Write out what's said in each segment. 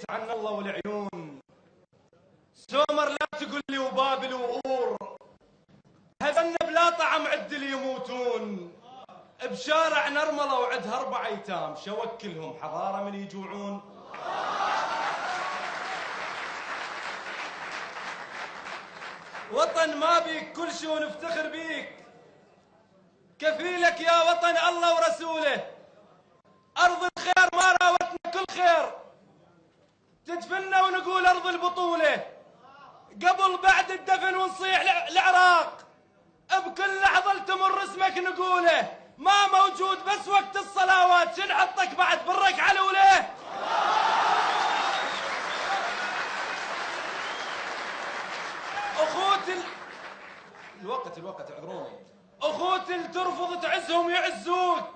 عن الله والعيون. سومر لا تقول لي وبابل وأور، هذن بلا طعم عدل يموتون. بشارع نرملة وعدها 4 أيتام، شوكلهم حضارة من يجوعون. وطن ما بيك كل شي ونفتخر بيك، كفيلك يا وطن الله ورسوله. أرض الخير ما راوتنا كل خير، تدفننا ونقول أرض البطولة. قبل بعد الدفن ونصيح العراق، بكل لحظة تمر اسمك نقوله. ما موجود بس وقت الصلوات، شنحطك بعد بالركعة الأولى. الوقت اعذروني. أخوت ترفض تعزهم يعزوك،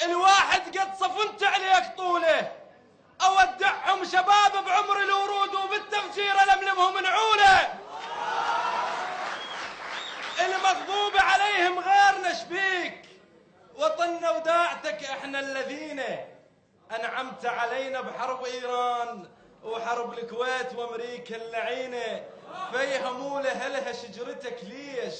الواحد قد صفنت عليك طوله. أودعهم شباب بعمر الورود، وبالتفجير ألملمهم نعوله. المغضوب عليهم غيرنا شبيك، وطننا وداعتك احنا الذين أنعمت علينا بحرب إيران وحرب الكويت وأمريكا اللعينة. فيهموا لها شجرتك ليش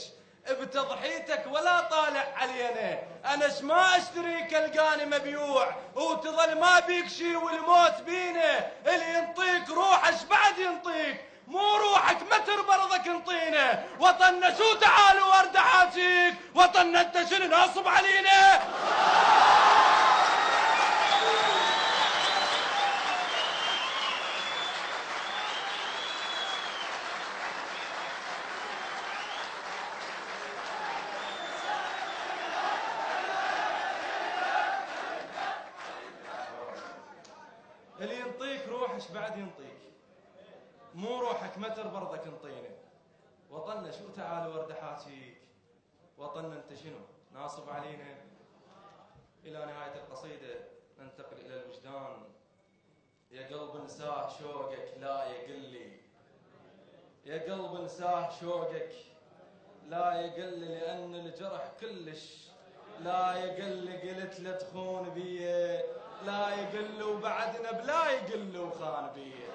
بتضحيتك ولا طالع علينا. أنا ما أشتريك القاني مبيوع، وتظل ما بيك شي والموت بينا. اللي ينطيك روحش بعد ينطيك، مو روحك متر برضك انطينا. وطننا شو تعالوا ورد حاجيك، وطننا انت شنو ناصب علينا. اللي ينطيك روحش بعد ينطيك، مو روحك متر برضك انطينا. وطننا شو تعال ورد حاجيك، وطننا انت شنو ناصب علينا. الى نهاية القصيدة ننتقل الى الوجدان. يا قلب نساه شوقك لا يقلي، يا قلب نساه شوقك لا يقلي، لان الجرح كلش لا يقلي. قلت لا تخون بيه لا يقل، وبعدنا بلا يقل وخان بيه.